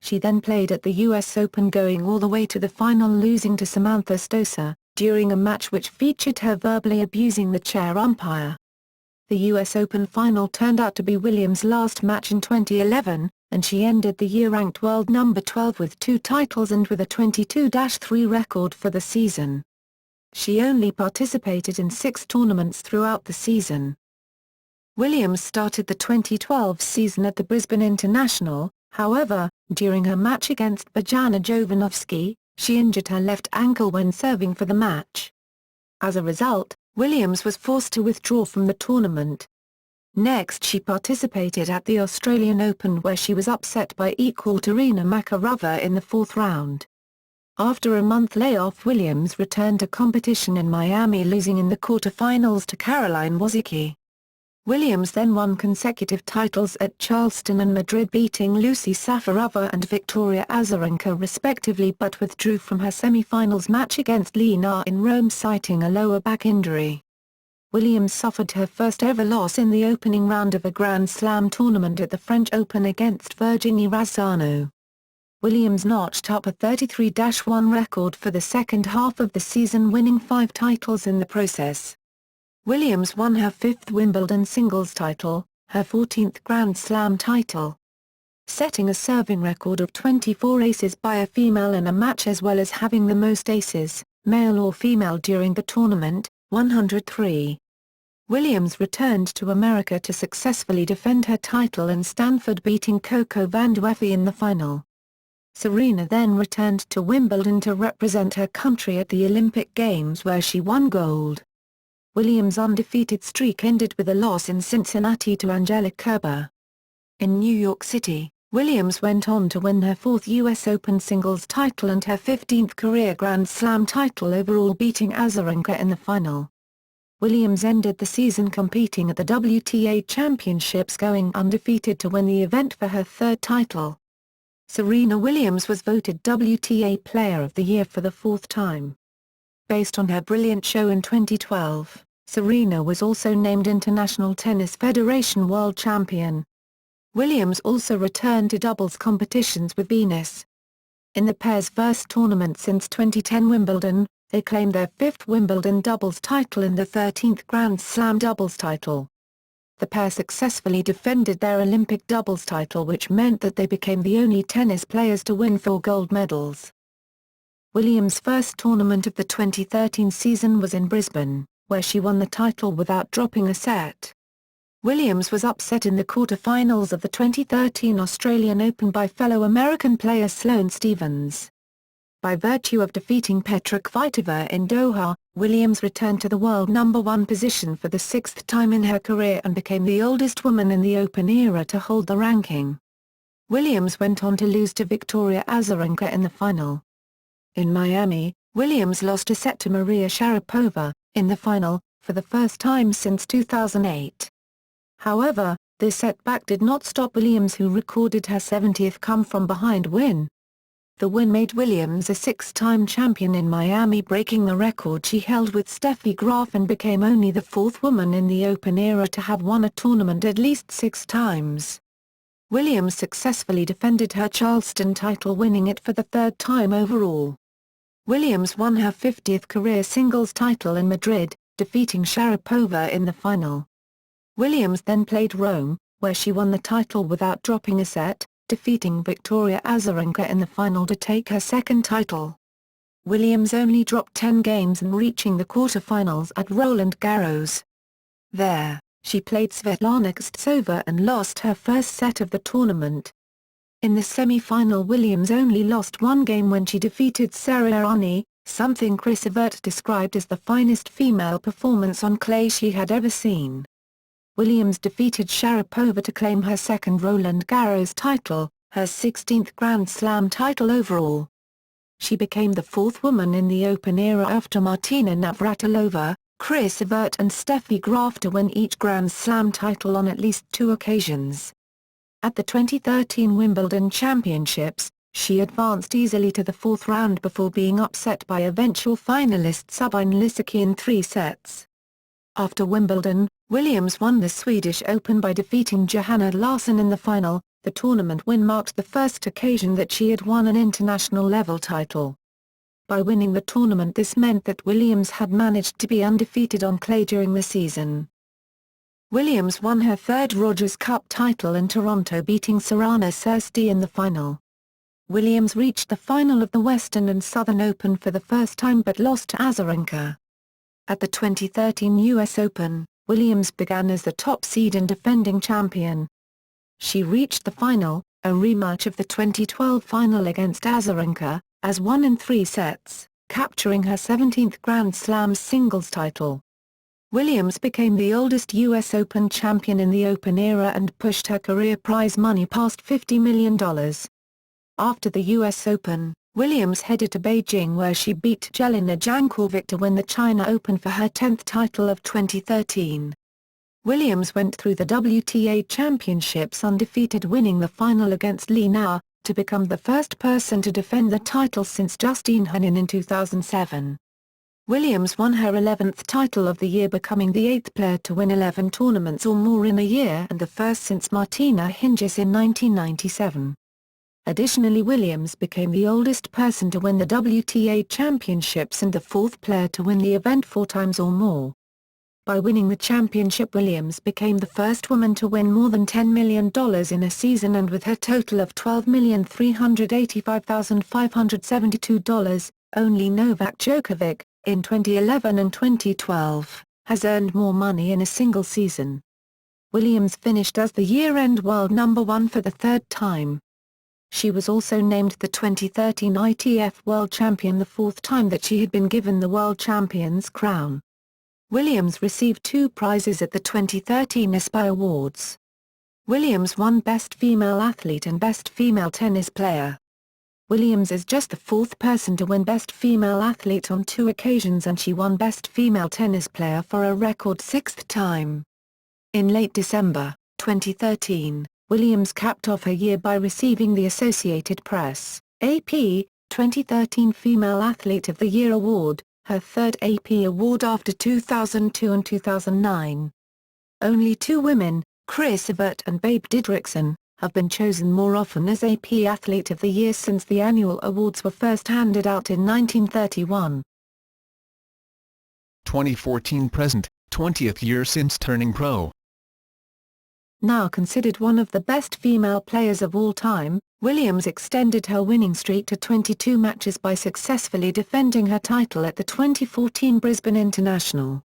She then played at the US Open, going all the way to the final, losing to Samantha Stosur, during a match which featured her verbally abusing the chair umpire. The US Open final turned out to be Williams' last match in 2011, and she ended the year ranked world number 12 with 2 titles and with a 22-3 record for the season. She only participated in 6 tournaments throughout the season. Williams started the 2012 season at the Brisbane International, however, during her match against Bojana Jovanovski, she injured her left ankle when serving for the match. As a result, Williams was forced to withdraw from the tournament. Next, she participated at the Australian Open, where she was upset by Ekaterina Makarova in the 4th round. After a month layoff, Williams returned to competition in Miami, losing in the quarter-finals to Caroline Wozniacki. Williams then won consecutive titles at Charleston and Madrid, beating Lucy Safarova and Victoria Azarenka respectively, but withdrew from her semi-finals match against Li Na in Rome, citing a lower back injury. Williams suffered her first ever loss in the opening round of a Grand Slam tournament at the French Open against Virginie Razzano. Williams notched up a 33-1 record for the second half of the season, winning 5 titles in the process. Williams won her 5th Wimbledon singles title, her 14th Grand Slam title, setting a serving record of 24 aces by a female in a match, as well as having the most aces, male or female, during the tournament, 103. Williams returned to America to successfully defend her title in Stanford, beating Coco Vandeweghe in the final. Serena then returned to Wimbledon to represent her country at the Olympic Games, where she won gold. Williams' undefeated streak ended with a loss in Cincinnati to Angelique Kerber. In New York City, Williams went on to win her fourth U.S. Open singles title and her 15th career Grand Slam title overall, beating Azarenka in the final. Williams ended the season competing at the WTA Championships, going undefeated to win the event for her third title. Serena Williams was voted WTA Player of the Year for the fourth time. Based on her brilliant show in 2012, Serena was also named International Tennis Federation World Champion. Williams also returned to doubles competitions with Venus. In the pair's first tournament since 2010 Wimbledon, they claimed their fifth Wimbledon doubles title and the 13th Grand Slam doubles title. The pair successfully defended their Olympic doubles title, which meant that they became the only tennis players to win 4 gold medals. Williams' first tournament of the 2013 season was in Brisbane, where she won the title without dropping a set. Williams was upset in the quarter-finals of the 2013 Australian Open by fellow American player Sloane Stephens. By virtue of defeating Petra Kvitova in Doha, Williams returned to the world number 1 position for the 6th time in her career and became the oldest woman in the Open era to hold the ranking. Williams went on to lose to Victoria Azarenka in the final. In Miami, Williams lost a set to Maria Sharapova, in the final, for the first time since 2008. However, this setback did not stop Williams, who recorded her 70th come-from-behind win. The win made Williams a 6-time champion in Miami, breaking the record she held with Steffi Graf, and became only the 4th woman in the Open era to have won a tournament at least 6 times. Williams successfully defended her Charleston title, winning it for the 3rd time overall. Williams won her 50th career singles title in Madrid, defeating Sharapova in the final. Williams then played Rome, where she won the title without dropping a set, defeating Victoria Azarenka in the final to take her 2nd title. Williams only dropped 10 games and reaching the quarter-finals at Roland Garros. There, she played Svetlana Kostova and lost her first set of the tournament. In the semi-final, Williams only lost 1 game when she defeated Sarah Errani, something Chris Evert described as the finest female performance on clay she had ever seen. Williams defeated Sharapova to claim her 2nd Roland Garros title, her 16th Grand Slam title overall. She became the 4th woman in the Open era after Martina Navratilova, Chris Evert and Steffi Graf to win each Grand Slam title on at least 2 occasions. At the 2013 Wimbledon Championships, she advanced easily to the 4th round before being upset by eventual finalist Sabine Lisicki in 3 sets. After Wimbledon, Williams won the Swedish Open by defeating Johanna Larsson in the final. The tournament win marked the first occasion that she had won an international-level title. By winning the tournament, this meant that Williams had managed to be undefeated on clay during the season. Williams won her 3rd Rogers Cup title in Toronto, beating Sorana Cîrstea in the final. Williams reached the final of the Western and Southern Open for the first time but lost to Azarenka. At the 2013 US Open, Williams began as the top seed and defending champion. She reached the final, a rematch of the 2012 final against Azarenka, as won in 3 sets, capturing her 17th Grand Slam singles title. Williams became the oldest US Open champion in the Open era and pushed her career prize money past $50 million. After the US Open, Williams headed to Beijing, where she beat Jelena Jankovic to win the China Open for her 10th title of 2013. Williams went through the WTA Championships undefeated, winning the final against Li Na, to become the first person to defend the title since Justine Henin in 2007. Williams won her 11th title of the year, becoming the 8th player to win 11 tournaments or more in a year and the first since Martina Hingis in 1997. Additionally, Williams became the oldest person to win the WTA Championships and the 4th player to win the event 4 times or more. By winning the championship, Williams became the first woman to win more than $10 million in a season, and with her total of $12,385,572, only Novak Djokovic, in 2011 and 2012, has earned more money in a single season. Williams finished as the year-end world number 1 for the 3rd time. She was also named the 2013 ITF World Champion, the 4th time that she had been given the World Champion's crown. Williams received 2 prizes at the 2013 ESPY Awards. Williams won Best Female Athlete and Best Female Tennis Player. Williams is just the 4th person to win Best Female Athlete on 2 occasions, and she won Best Female Tennis Player for a record 6th time. In late December 2013, Williams capped off her year by receiving the Associated Press (AP) 2013 Female Athlete of the Year award, her 3rd AP award after 2002 and 2009. Only 2 women, Chris Evert and Babe Didrikson, have been chosen more often as AP Athlete of the Year since the annual awards were first handed out in 1931. 2014 present, 20th year since turning pro. Now considered one of the best female players of all time, Williams extended her winning streak to 22 matches by successfully defending her title at the 2014 Brisbane International.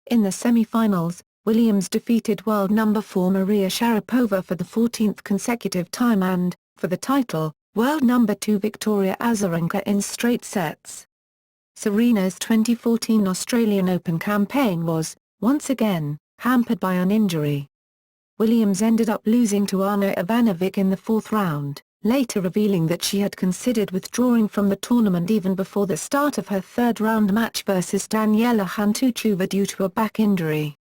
In the semi-finals, Williams defeated world number 4 Maria Sharapova for the 14th consecutive time and, for the title, world number 2 Victoria Azarenka in straight sets. Serena's 2014 Australian Open campaign was, once again, hampered by an injury. Williams ended up losing to Ana Ivanovic in the 4th round, later revealing that she had considered withdrawing from the tournament even before the start of her 3rd round match versus Daniela Hantuchova due to a back injury.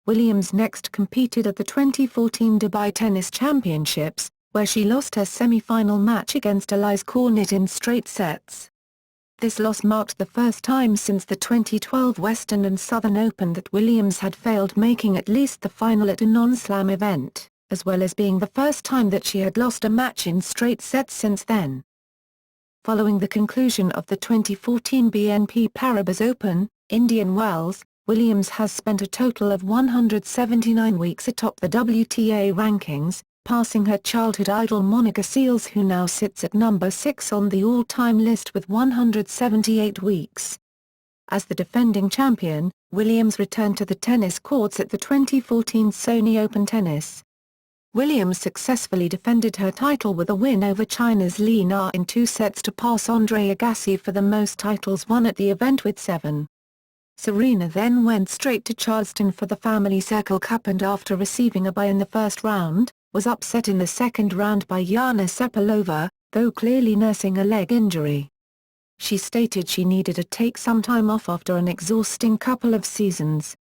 Williams next competed at the 2014 Dubai Tennis Championships, where she lost her semi-final match against Elise Cornet in straight sets. This loss marked the first time since the 2012 Western and Southern Open that Williams had failed making at least the final at a non-slam event, as well as being the first time that she had lost a match in straight sets since then. Following the conclusion of the 2014 BNP Paribas Open, Indian Wells, Williams has spent a total of 179 weeks atop the WTA rankings, passing her childhood idol Monica Seles, who now sits at number 6 on the all-time list with 178 weeks. As the defending champion, Williams returned to the tennis courts at the 2014 Sony Open Tennis. Williams successfully defended her title with a win over China's Li Na in 2 sets to pass Andre Agassi for the most titles won at the event with 7. Serena then went straight to Charleston for the Family Circle Cup, and after receiving a bye in the 1st round, was upset in the 2nd round by Yana Sepulova, though clearly nursing a leg injury. She stated she needed to take some time off after an exhausting couple of seasons.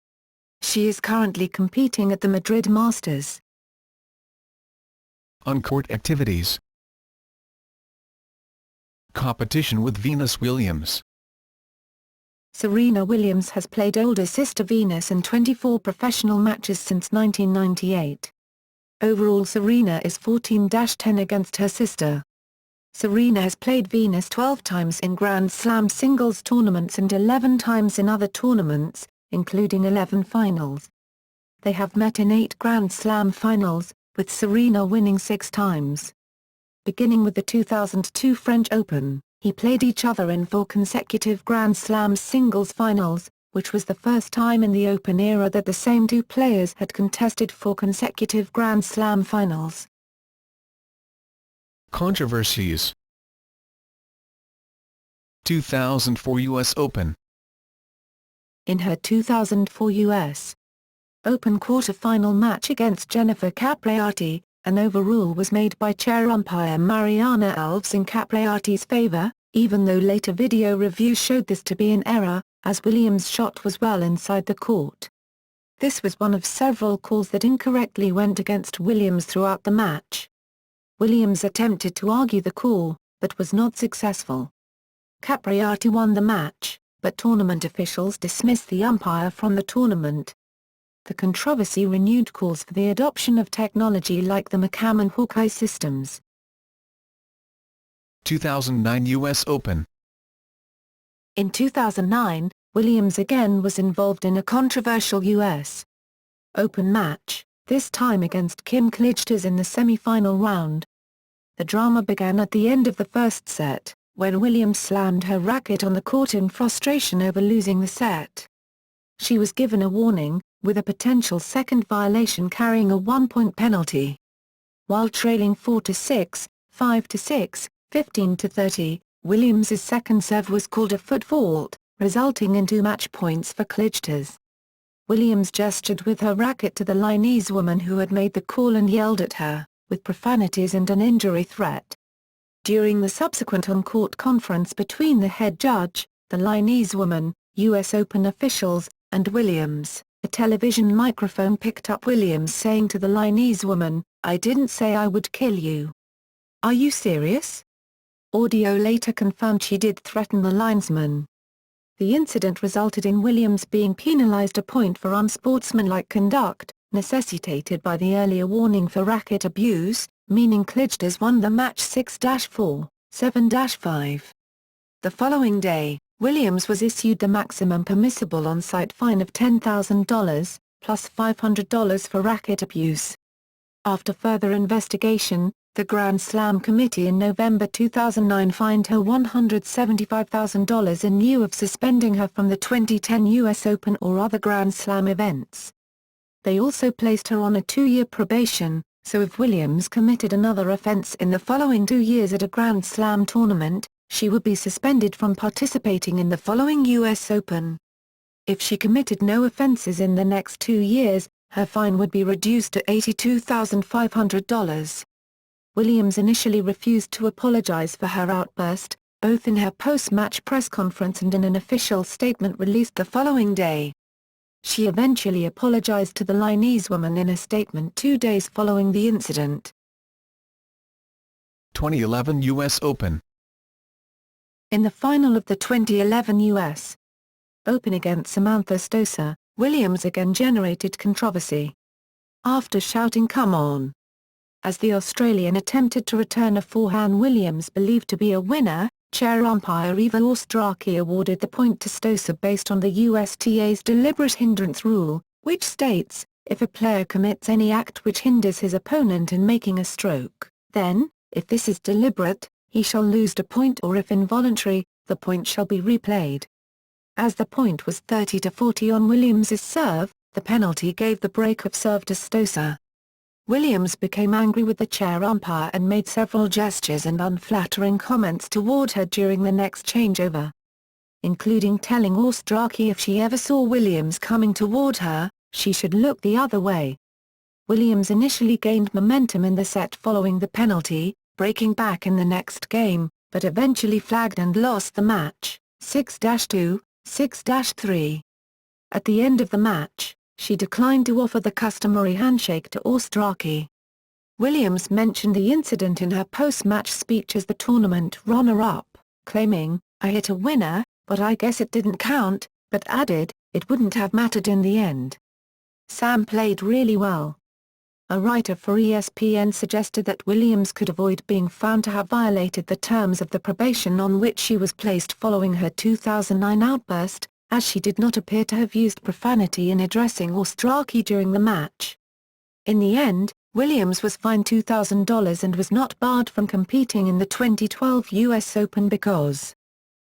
She is currently competing at the Madrid Masters. On-court activities. Competition with Venus Williams. Serena Williams has played older sister Venus in 24 professional matches since 1998. Overall, Serena is 14-10 against her sister. Serena has played Venus 12 times in Grand Slam singles tournaments and 11 times in other tournaments, including 11 finals. They have met in 8 Grand Slam finals, with Serena winning 6 times. Beginning with the 2002 French Open, he played each other in 4 consecutive Grand Slam singles finals, which was the first time in the Open era that the same 2 players had contested 4 consecutive Grand Slam finals. Controversies. 2004 U.S. Open. In her 2004 U.S. Open quarter-final match against Jennifer Capriati, an overrule was made by chair umpire Mariana Alves in Capriati's favor, even though later video review showed this to be an error, as Williams' shot was well inside the court. This was one of several calls that incorrectly went against Williams throughout the match. Williams attempted to argue the call, but was not successful. Capriati won the match, but tournament officials dismissed the umpire from the tournament. The controversy renewed calls for the adoption of technology like the McCam and Hawkeye systems. 2009 U.S. Open. In 2009, Williams again was involved in a controversial U.S. Open match, this time against Kim Clijsters in the semi-final round. The drama began at the end of the first set, when Williams slammed her racket on the court in frustration over losing the set. She was given a warning, with a potential second violation carrying a 1-point penalty. While trailing 4-6, 5-6, 15-30, Williams's second serve was called a foot fault, resulting in 2 match points for Clijsters. Williams gestured with her racket to the Linese woman who had made the call and yelled at her, with profanities and an injury threat. During the subsequent on-court conference between the head judge, the Linese woman, U.S. Open officials, and Williams, a television microphone picked up Williams saying to the Linese woman, "I didn't say I would kill you. Are you serious?" Audio later confirmed she did threaten the linesman. The incident resulted in Williams being penalized a point for unsportsmanlike conduct, necessitated by the earlier warning for racket abuse, meaning Clijsters won the match 6-4, 7-5. The following day, Williams was issued the maximum permissible on-site fine of $10,000, plus $500 for racket abuse. After further investigation, the Grand Slam Committee in November 2009 fined her $175,000 in lieu of suspending her from the 2010 U.S. Open or other Grand Slam events. They also placed her on a 2-year probation, so if Williams committed another offense in the following 2 years at a Grand Slam tournament, she would be suspended from participating in the following U.S. Open. If she committed no offenses in the next 2 years, her fine would be reduced to $82,500. Williams initially refused to apologize for her outburst, both in her post-match press conference and in an official statement released the following day. She eventually apologized to the Linese woman in a statement 2 days following the incident. 2011 U.S. Open. In the final of the 2011 U.S. Open against Samantha Stosur, Williams again generated controversy. After shouting "Come on!" as the Australian attempted to return a forehand, Williams believed to be a winner, chair umpire Eva Ostraki awarded the point to Stosur based on the USTA's deliberate hindrance rule, which states, if a player commits any act which hinders his opponent in making a stroke, then, if this is deliberate, he shall lose a point, or if involuntary, the point shall be replayed. As the point was 30-40 on Williams's serve, the penalty gave the break of serve to Stosur. Williams became angry with the chair umpire and made several gestures and unflattering comments toward her during the next changeover, including telling Ostraki if she ever saw Williams coming toward her, she should look the other way. Williams initially gained momentum in the set following the penalty, breaking back in the next game, but eventually flagged and lost the match, 6-2, 6-3. At the end of the match, she declined to offer the customary handshake to Ostraki. Williams mentioned the incident in her post-match speech as the tournament runner-up, claiming, "I hit a winner, but I guess it didn't count," but added, "It wouldn't have mattered in the end. Sam played really well." A writer for ESPN suggested that Williams could avoid being found to have violated the terms of the probation on which she was placed following her 2009 outburst, as she did not appear to have used profanity in addressing Ostraki during the match. In the end, Williams was fined $2,000 and was not barred from competing in the 2012 U.S. Open because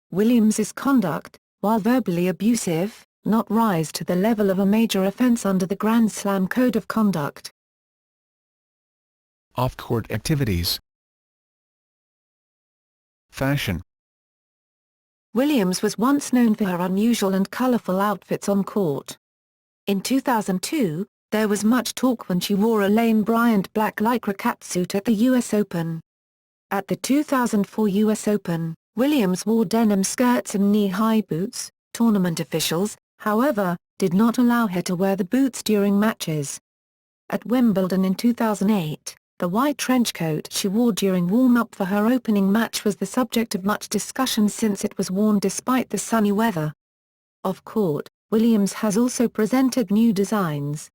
Williams's conduct, while verbally abusive, not rise to the level of a major offense under the Grand Slam Code of Conduct. Off-court activities. Fashion. Williams was once known for her unusual and colorful outfits on court. In 2002, there was much talk when she wore a Lane Bryant black lycra catsuit at the U.S. Open. At the 2004 U.S. Open, Williams wore denim skirts and knee-high boots. Tournament officials, however, did not allow her to wear the boots during matches. At Wimbledon in 2008, the white trench coat she wore during warm-up for her opening match was the subject of much discussion since it was worn despite the sunny weather. Off-court, Williams has also presented new designs.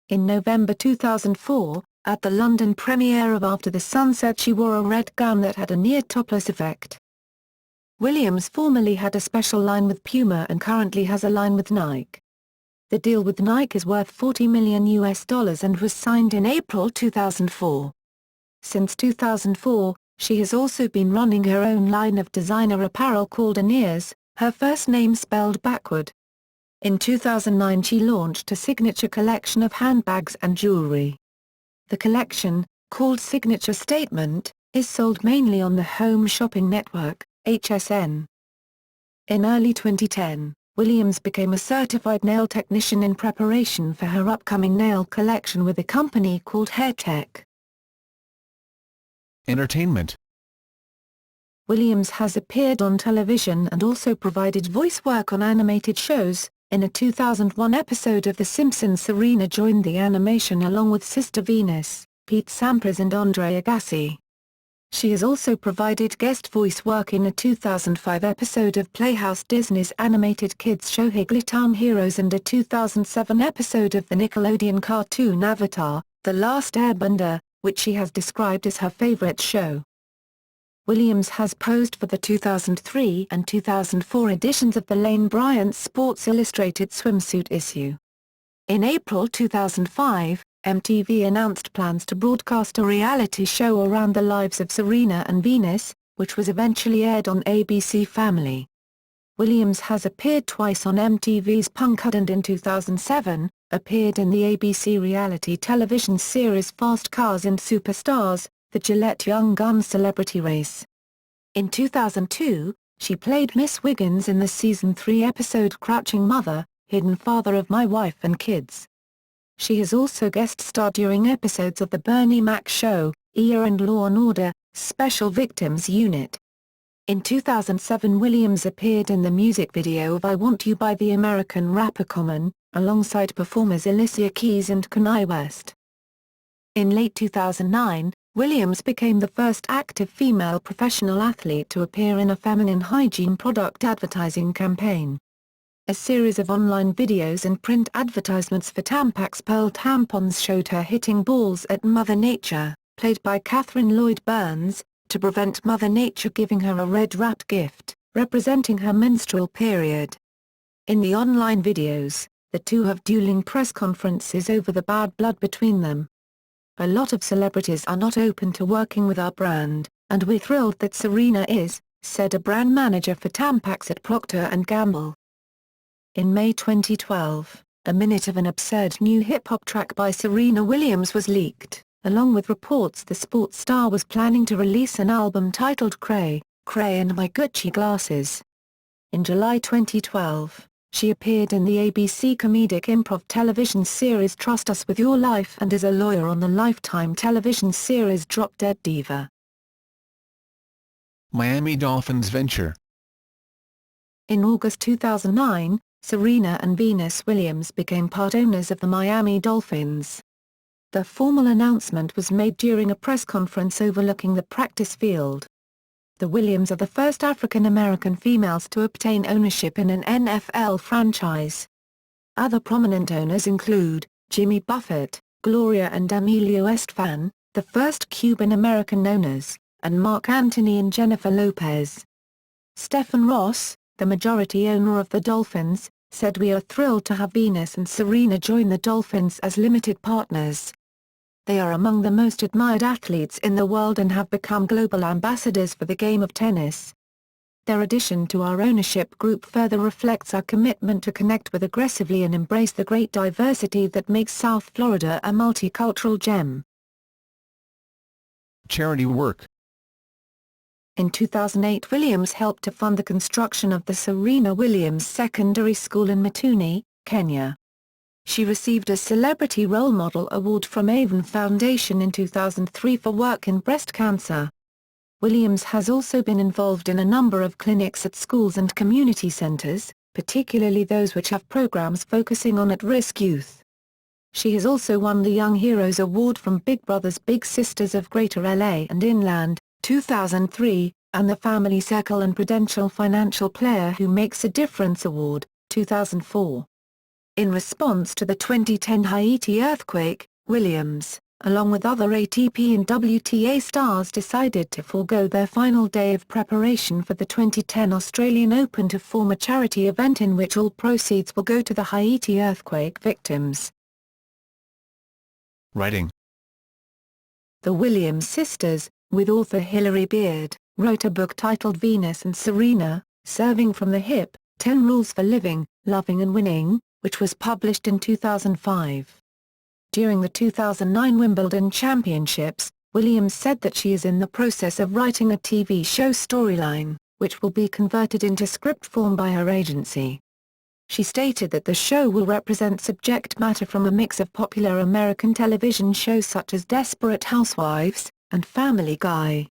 In November 2004, at the London premiere of After the Sunset, she wore a red gown that had a near-topless effect. Williams formerly had a special line with Puma and currently has a line with Nike. The deal with Nike is worth $40 million and was signed in April 2004. Since 2004, she has also been running her own line of designer apparel called Anears, her first name spelled backward. In 2009 she launched a signature collection of handbags and jewelry. The collection, called Signature Statement, is sold mainly on the Home Shopping Network, HSN. In early 2010, Williams became a certified nail technician in preparation for her upcoming nail collection with a company called Hairtech. Entertainment. Williams has appeared on television and also provided voice work on animated shows. In a 2001 episode of The Simpsons, Serena joined the animation along with Sister Venus, Pete Sampras and Andre Agassi. She has also provided guest voice work in a 2005 episode of Playhouse Disney's animated kids show Higglytown Heroes and a 2007 episode of the Nickelodeon cartoon Avatar, The Last Airbender, which she has described as her favorite show. Williams has posed for the 2003 and 2004 editions of the Lane Bryant Sports Illustrated swimsuit issue. In April 2005, MTV announced plans to broadcast a reality show around the lives of Serena and Venus, which was eventually aired on ABC Family. Williams has appeared twice on MTV's Punk'd and in 2007, appeared in the ABC reality television series Fast Cars and Superstars, the Gillette Young Guns celebrity race. In 2002, she played Miss Wiggins in the Season 3 episode Crouching Mother, Hidden Father of My Wife and Kids. She has also guest-starred during episodes of The Bernie Mac Show, ER and Law & Order, Special Victims Unit. In 2007, Williams appeared in the music video of I Want You by the American rapper Common, alongside performers Alicia Keys and Kanye West. In late 2009, Williams became the first active female professional athlete to appear in a feminine hygiene product advertising campaign. A series of online videos and print advertisements for Tampax Pearl tampons showed her hitting balls at Mother Nature, played by Catherine Lloyd Burns, to prevent Mother Nature giving her a red-wrapped gift, representing her menstrual period. In the online videos, the two have dueling press conferences over the bad blood between them. A lot of celebrities are not open to working with our brand, and we're thrilled that Serena is, said a brand manager for Tampax at Procter & Gamble. In May 2012, a minute of an absurd new hip-hop track by Serena Williams was leaked, along with reports the sports star was planning to release an album titled Cray, Cray and My Gucci Glasses. In July 2012, she appeared in the ABC comedic improv television series Trust Us With Your Life and as a lawyer on the Lifetime television series Drop Dead Diva. Miami Dolphins venture. In August 2009, Serena and Venus Williams became part owners of the Miami Dolphins. The formal announcement was made during a press conference overlooking the practice field. The Williams are the first African-American females to obtain ownership in an NFL franchise. Other prominent owners include Jimmy Buffett, Gloria and Emilio Estefan, the first Cuban-American owners, and Mark Antony and Jennifer Lopez. Stephen Ross, the majority owner of the Dolphins, said we are thrilled to have Venus and Serena join the Dolphins as limited partners. They are among the most admired athletes in the world and have become global ambassadors for the game of tennis. Their addition to our ownership group further reflects our commitment to connect with aggressively and embrace the great diversity that makes South Florida a multicultural gem. Charity work. In 2008, Williams helped to fund the construction of the Serena Williams Secondary School in Matuni, Kenya. She received a Celebrity Role Model Award from Avon Foundation in 2003 for work in breast cancer. Williams has also been involved in a number of clinics at schools and community centers, particularly those which have programs focusing on at-risk youth. She has also won the Young Heroes Award from Big Brothers Big Sisters of Greater LA and Inland, 2003, and the Family Circle and Prudential Financial Player Who Makes a Difference Award, 2004. In response to the 2010 Haiti earthquake, Williams, along with other ATP and WTA stars, decided to forego their final day of preparation for the 2010 Australian Open to form a charity event in which all proceeds will go to the Haiti earthquake victims. Writing. The Williams sisters, with author Hilary Beard, wrote a book titled Venus and Serena, Serving from the Hip, 10 Rules for Living, Loving and Winning, which was published in 2005. During the 2009 Wimbledon Championships, Williams said that she is in the process of writing a TV show storyline, which will be converted into script form by her agency. She stated that the show will represent subject matter from a mix of popular American television shows such as Desperate Housewives and Family Guy.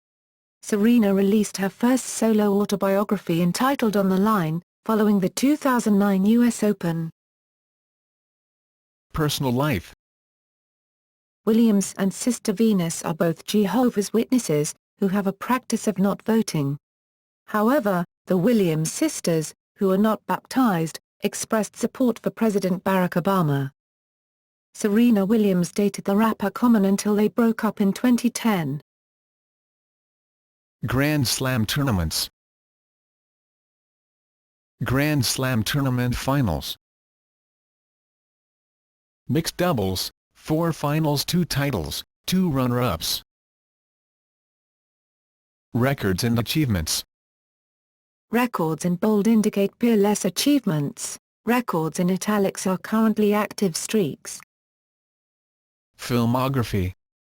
Serena released her first solo autobiography entitled On the Line, following the 2009 U.S. Open. Personal life. Williams and Sister Venus are both Jehovah's Witnesses, who have a practice of not voting. However, the Williams sisters, who are not baptized, expressed support for President Barack Obama. Serena Williams dated the rapper Common until they broke up in 2010. Grand Slam tournaments. Grand Slam tournament finals. Mixed doubles, 4 finals, 2 titles, 2 runner-ups. Records and achievements. Records in bold indicate peerless achievements. Records in italics are currently active streaks. Filmography.